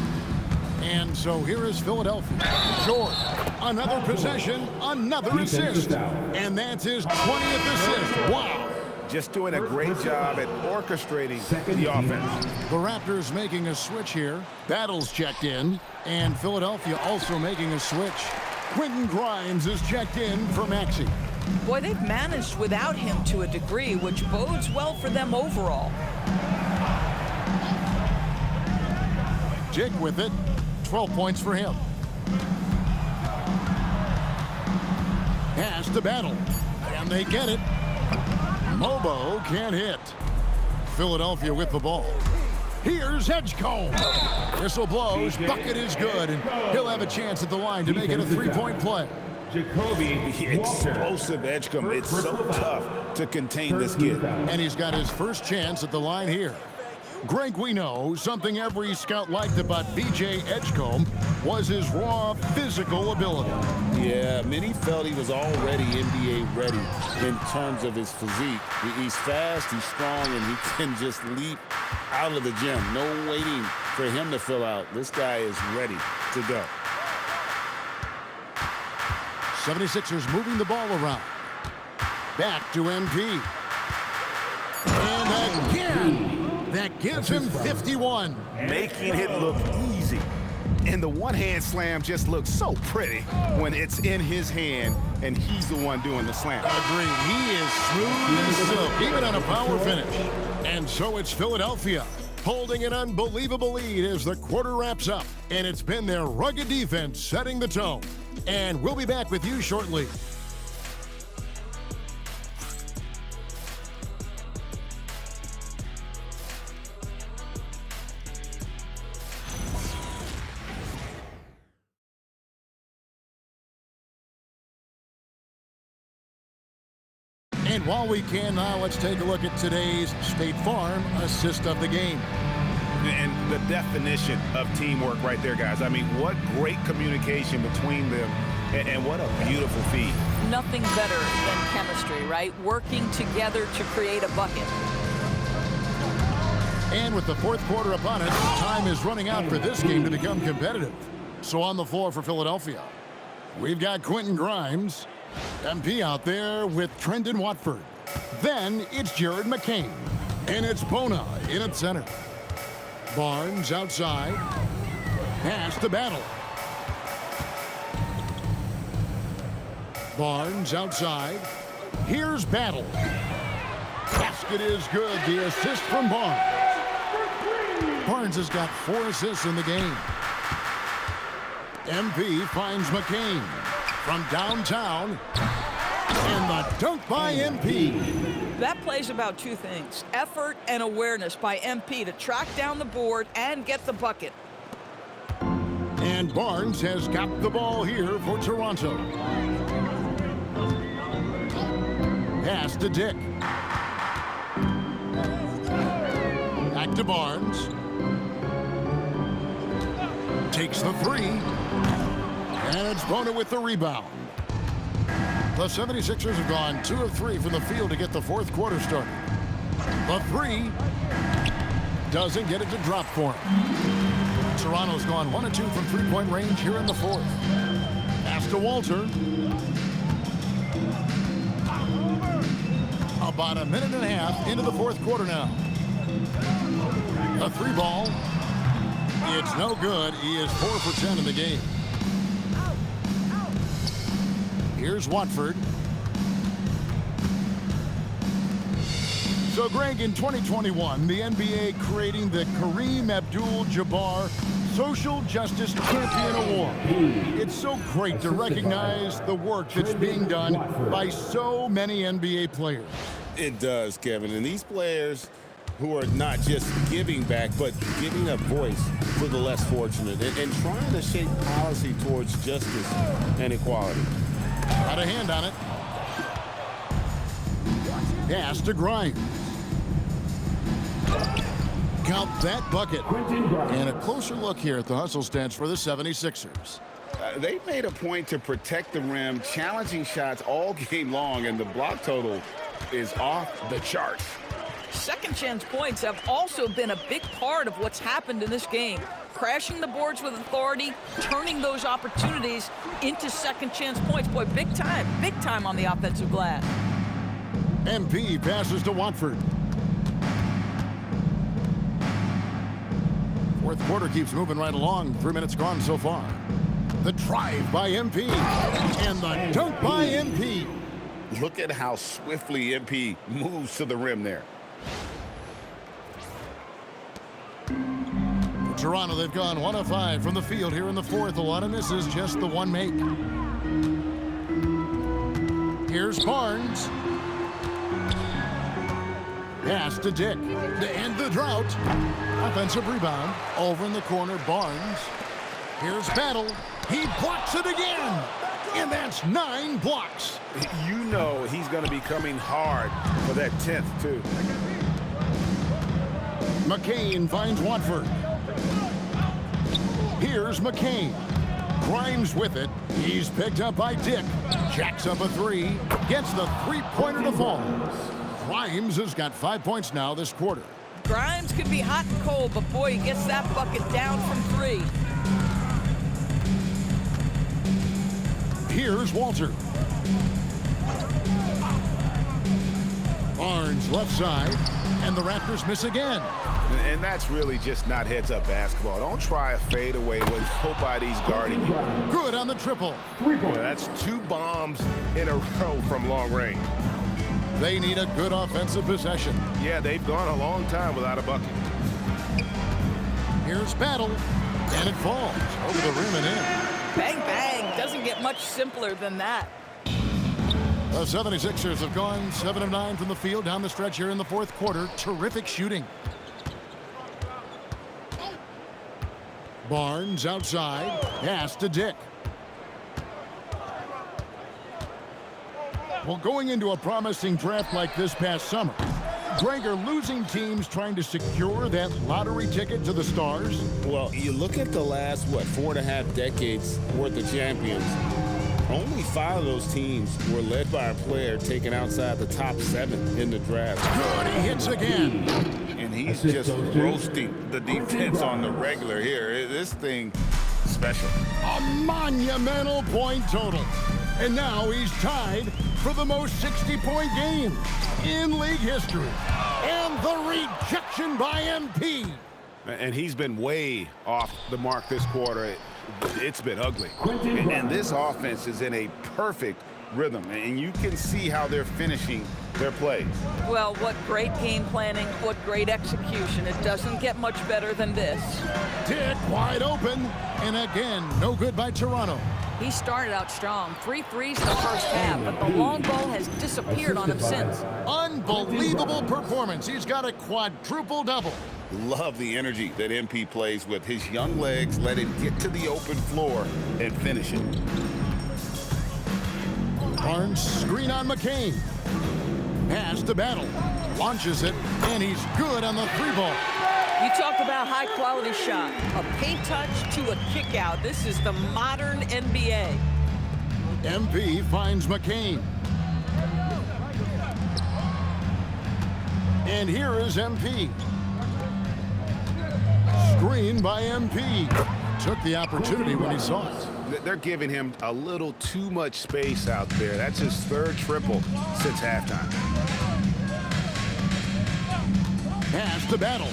[SPEAKER 1] And so here is Philadelphia. George, another possession, another assist. And that's his 20th assist. Wow.
[SPEAKER 2] Just doing a great job at orchestrating the offense.
[SPEAKER 1] The Raptors making a switch here. Battles checked in. And Philadelphia also making a switch. Quentin Grimes is checked in for Maxey.
[SPEAKER 3] Boy, they've managed without him to a degree, which bodes well for them overall.
[SPEAKER 1] Dick with it. 12 points for him. Pass to Battle. And they get it. Mobo can't hit. Philadelphia with the ball. Here's Edgecombe. Whistle blows. Bucket is good. And he'll have a chance at the line to make it a 3-point play.
[SPEAKER 2] The explosive Edgecombe. It's so tough to contain this kid.
[SPEAKER 1] And he's got his first chance at the line here. Greg, we know something every scout liked about B.J. Edgecombe was his raw physical ability.
[SPEAKER 7] Yeah, many felt he was already NBA ready in terms of his physique. He's fast, he's strong, and he can just leap out of the gym. No waiting for him to fill out. This guy is ready to go.
[SPEAKER 1] 76ers moving the ball around. Back to MP. And again. That gives him 51.
[SPEAKER 2] Making it look easy. And the one-hand slam just looks so pretty when it's in his hand and he's the one doing the slam.
[SPEAKER 1] Agreed. He is smooth as silk, even on a power finish. And so it's Philadelphia holding an unbelievable lead as the quarter wraps up. And it's been their rugged defense setting the tone. And we'll be back with you shortly. And while we can now, let's take a look at today's State Farm assist of the game.
[SPEAKER 2] And the definition of teamwork right there, guys. I mean, what great communication between them, and what a beautiful feed.
[SPEAKER 3] Nothing better than chemistry, right? Working together to create a bucket.
[SPEAKER 1] And with the fourth quarter upon us, time is running out for this game to become competitive. So on the floor for Philadelphia, we've got Quentin Grimes. MP out there with Trendon Watford. Then it's Jared McCain. And it's Bona in at center. Barnes outside. Pass to Battle. Barnes outside. Here's Battle. Basket is good. The assist from Barnes. Barnes has got 4 assists in the game. MP finds McCain from downtown. And the dunk by MP.
[SPEAKER 3] That play's about two things: effort and awareness by MP to track down the board and get the bucket.
[SPEAKER 1] And Barnes has got the ball here for Toronto. Pass to Dick. Back to Barnes. Takes the three. And it's Bona with the rebound. The 76ers have gone 2 of 3 from the field to get the fourth quarter started. The three doesn't get it to drop for him. Toronto's gone 1 of 2 from three-point range here in the fourth. Pass to Walter. About a minute and a half into the fourth quarter now. A three ball. It's no good. He is 4 for 10 in the game. Here's Watford. So, Greg, in 2021, the NBA creating the Kareem Abdul-Jabbar Social Justice Champion Award. It's so great to recognize the work that's being done by so many NBA players.
[SPEAKER 7] It does, Kevin. And these players who are not just giving back, but giving a voice to the less fortunate and trying to shape policy towards justice and equality.
[SPEAKER 1] Got a hand on it. Pass to Grimes. Count that bucket. And a closer look here at the hustle stats for the 76ers.
[SPEAKER 2] They made a point to protect the rim, challenging shots all game long, and the block total is off the charts.
[SPEAKER 3] Second chance points have also been a big part of what's happened in this game. Crashing the boards with authority, turning those opportunities into second chance points. Boy, big time on the offensive glass.
[SPEAKER 1] MP passes to Watford. Fourth quarter keeps moving right along. 3 minutes gone so far. The drive by MP and the dunk by MP.
[SPEAKER 2] Look at how swiftly MP moves to the rim there.
[SPEAKER 1] Toronto, they've gone 1 of 5 from the field here in the fourth. A lot of misses, just the one make. Here's Barnes. Pass to Dick to end the drought. Offensive rebound over in the corner. Barnes. Here's Battle. He blocks it again. And that's 9 blocks.
[SPEAKER 2] You know he's going to be coming hard for that 10th, too.
[SPEAKER 1] McCain finds Watford. Here's McCain. Grimes with it. He's picked up by Dick. Jacks up a three. Gets the three-pointer to fall. Grimes has got 5 points now this quarter.
[SPEAKER 3] Grimes can be hot and cold, but boy, he gets that bucket down from 3.
[SPEAKER 1] Here's Walter. Barnes left side, and the Raptors miss again.
[SPEAKER 2] And that's really just not heads-up basketball. Don't try a fadeaway when nobody's guarding you.
[SPEAKER 1] Good on the triple.
[SPEAKER 8] Yeah, that's 2 bombs in a row from long range.
[SPEAKER 1] They need a good offensive possession.
[SPEAKER 8] Yeah, they've gone a long time without a bucket.
[SPEAKER 1] Here's Battle, and it falls over the rim and in.
[SPEAKER 3] Bang, bang. Doesn't get much simpler than that.
[SPEAKER 1] The 76ers have gone 7 of 9 from the field down the stretch here in the fourth quarter. Terrific shooting. Barnes outside. Pass to Dick. Well, going into a promising draft like this past summer, Greg, are losing teams trying to secure that lottery ticket to the stars?
[SPEAKER 7] Well, you look at the last, 4.5 decades worth of champions. Only 5 of those teams were led by a player taken outside the top 7 in the draft.
[SPEAKER 1] Good, he hits again.
[SPEAKER 2] And he's just roasting the defense on the regular here. This thing special.
[SPEAKER 1] A monumental point total. And now he's tied for the most 60-point game in league history. And the rejection by MP.
[SPEAKER 8] And he's been way off the mark this quarter. It's been ugly.
[SPEAKER 2] And this offense is in a perfect rhythm. And you can see how they're finishing their plays.
[SPEAKER 3] Well, what great game planning, what great execution. It doesn't get much better than this.
[SPEAKER 1] Dick wide open. And again, no good by Toronto.
[SPEAKER 3] He started out strong. 3 threes in the first half, but the long ball has disappeared on him since.
[SPEAKER 1] Unbelievable performance. He's got a quadruple double.
[SPEAKER 2] Love the energy that MP plays with. His young legs let him get to the open floor and finish it.
[SPEAKER 1] Barnes screen on McCain. Has to battle. Launches it, and he's good on the 3-ball.
[SPEAKER 3] You talk about high-quality shot. A paint touch to a kick-out. This is the modern NBA.
[SPEAKER 1] MP finds McCain. And here is MP. Screen by MP. Took the opportunity when he saw it.
[SPEAKER 8] They're giving him a little too much space out there. That's his 3rd triple since halftime.
[SPEAKER 1] Has to battle.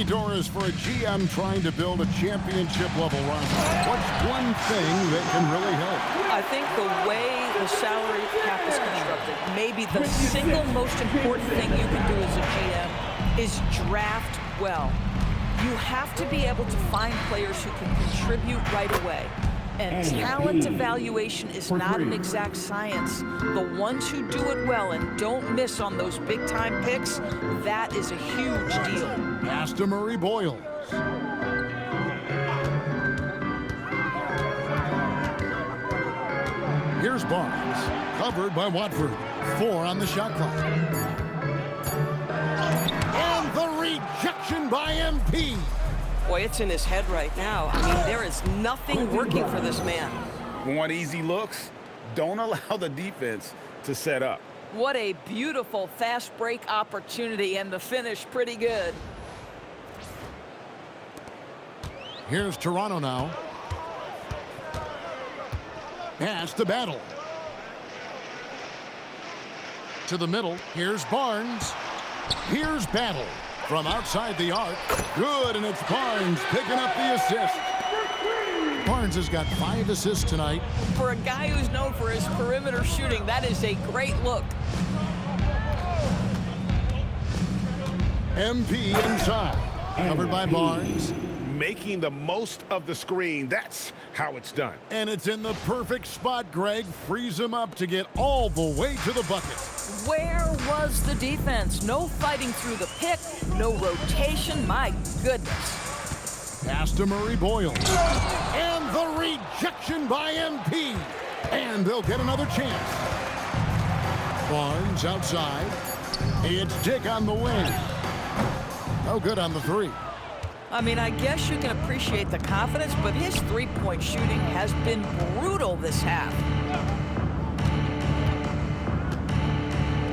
[SPEAKER 1] TOR is for a GM trying to build a championship-level roster. What's one thing that can really help?
[SPEAKER 3] I think the way the salary cap is constructed, maybe the single most important thing you can do as a GM is draft well. You have to be able to find players who can contribute right away. And talent evaluation is not an exact science. The ones who do it well and don't miss on those big-time picks, that is a huge deal.
[SPEAKER 1] Pass to Murray Boyles. Here's Barnes, covered by Watford. 4 on the shot clock. And the rejection by MP.
[SPEAKER 12] Boy, it's in his head right now. I mean, there is nothing working for this man.
[SPEAKER 2] Want easy looks? Don't allow the defense to set up.
[SPEAKER 3] What a beautiful fast break opportunity, and the finish pretty good.
[SPEAKER 1] Here's Toronto now. Has to battle. To the middle. Here's Barnes. Here's Battle. From outside the arc. Good, and it's Barnes picking up the assist. Barnes has got 5 assists tonight.
[SPEAKER 3] For a guy who's known for his perimeter shooting, that is a great look.
[SPEAKER 1] MP inside. Covered by Barnes.
[SPEAKER 8] Making the most of the screen. That's how it's done.
[SPEAKER 1] And it's in the perfect spot, Greg. Frees him up to get all the way to the bucket.
[SPEAKER 3] Where was the defense? No fighting through the pick, no rotation. My goodness.
[SPEAKER 1] Pass to Murray Boyles. And the rejection by MP. And they'll get another chance. Barnes outside. It's Dick on the wing. No good on the 3.
[SPEAKER 3] I mean, I guess you can appreciate the confidence, but his 3-point shooting has been brutal this half.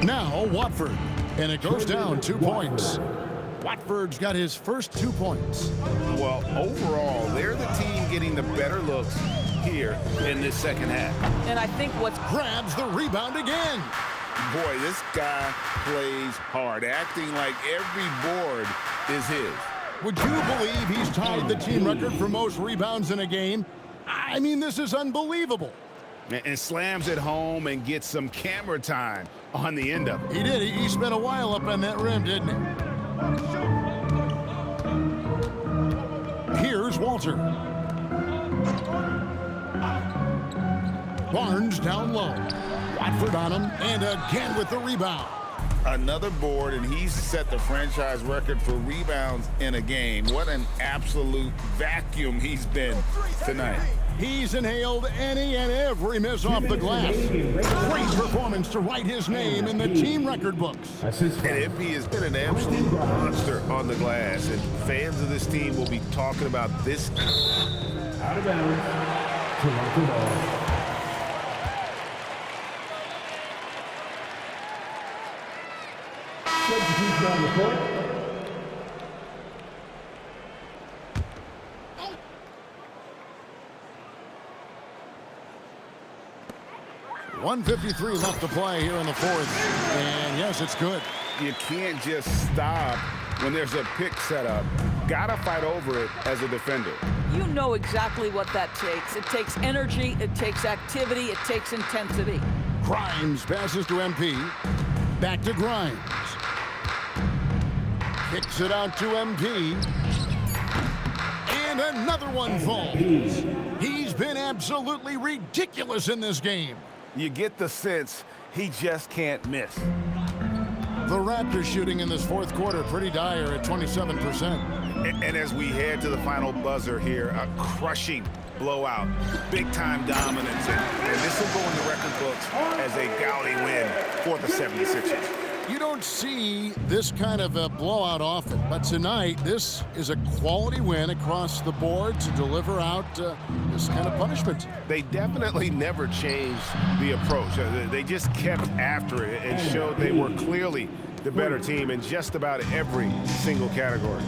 [SPEAKER 1] Now Watford, and it goes down 2 points. Watford's got his first 2 points.
[SPEAKER 2] Well, overall, they're the team getting the better looks here in this second half.
[SPEAKER 3] And I think
[SPEAKER 1] grabs the rebound again.
[SPEAKER 2] Boy, this guy plays hard, acting like every board is his.
[SPEAKER 1] Would you believe he's tied the team record for most rebounds in a game? I mean, this is unbelievable.
[SPEAKER 2] And slams it home and gets some camera time on the end of it.
[SPEAKER 1] He did. He spent a while up on that rim, didn't he? Here's Walter. Barnes down low. Watford on him, and again with the rebound.
[SPEAKER 2] Another board, and he's set the franchise record for rebounds in a game. What an absolute vacuum he's been tonight.
[SPEAKER 1] He's inhaled any and every miss off the glass. Great performance to write his name in the team record books.
[SPEAKER 2] And MP has been an absolute monster on the glass, and fans of this team will be talking about this.
[SPEAKER 9] Out of bounds. Toronto ball. Substitution on the court.
[SPEAKER 1] .153 left to play here in the 4th. And yes, it's good.
[SPEAKER 2] You can't just stop when there's a pick set up. Gotta fight over it as a defender.
[SPEAKER 3] You know exactly what that takes. It takes energy, it takes activity, it takes intensity.
[SPEAKER 1] Grimes passes to MP. Back to Grimes. Kicks it out to MP. And And another one falls. He's been absolutely ridiculous in this game.
[SPEAKER 2] You get the sense he just can't miss.
[SPEAKER 1] The Raptors shooting in this fourth quarter pretty dire at 27%.
[SPEAKER 2] And as we head to the final buzzer here, a crushing blowout, big-time dominance, and this will go in the record books as a gaudy win for the 76ers.
[SPEAKER 1] You don't see this kind of a blowout often, but tonight this is a quality win across the board to deliver out this kind of punishment.
[SPEAKER 8] They definitely never changed the approach. They just kept after it and showed they were clearly the better team in just about every single category.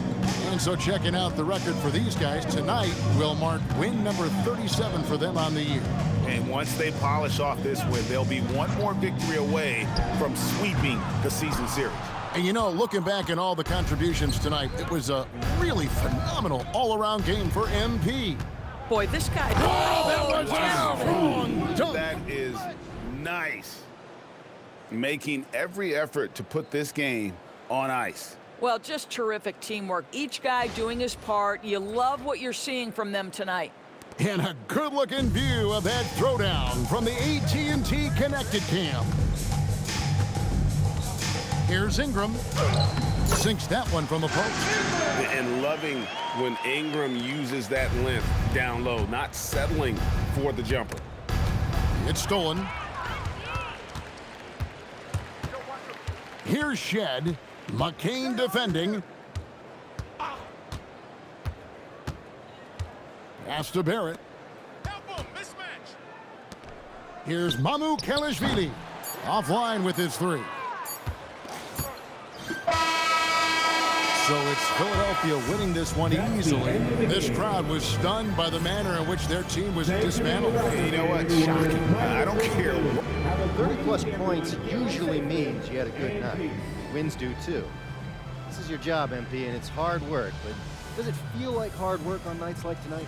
[SPEAKER 1] And so checking out the record for these guys tonight will mark win number 37 for them on the year.
[SPEAKER 2] And once they polish off this win, they'll be one more victory away from sweeping the season series.
[SPEAKER 1] And you know, looking back at all the contributions tonight, it was a really phenomenal all-around game for MP.
[SPEAKER 3] Boy, this guy...
[SPEAKER 1] Oh, that was a strong dunk.
[SPEAKER 2] That is nice. Making every effort to put this game on ice.
[SPEAKER 3] Well, just terrific teamwork. Each guy doing his part. You love what you're seeing from them tonight.
[SPEAKER 1] And a good-looking view of that throwdown from the AT&T Connected Cam. Here's Ingram. Sinks that one from the post.
[SPEAKER 8] And loving when Ingram uses that length down low, not settling for the jumper.
[SPEAKER 1] It's stolen. Here's Shed. McCain defending. Pass to Barrett. Here's Mamu Kelishvili. Offline with his three. So it's Philadelphia winning this one easily. This crowd was stunned by the manner in which their team was dismantled.
[SPEAKER 2] You know what? Shocking. I don't care.
[SPEAKER 13] 30-plus points usually means you had a good night. Wins do too. This is your job, MP, and it's hard work, but does it feel like hard work on nights like tonight?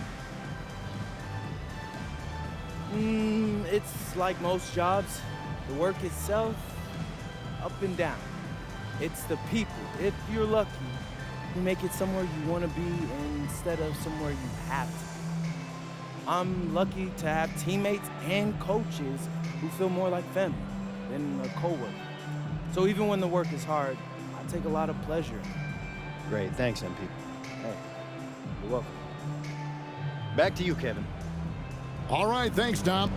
[SPEAKER 14] It's like most jobs. The work itself, up and down. It's the people. If you're lucky, you make it somewhere you want to be instead of somewhere you have to. I'm lucky to have teammates and coaches who feel more like family than a coworker. So even when the work is hard, I take a lot of pleasure.
[SPEAKER 13] Great, thanks, MP.
[SPEAKER 14] Hey, you're welcome.
[SPEAKER 13] Back to you, Kevin.
[SPEAKER 1] All right, thanks, Tom.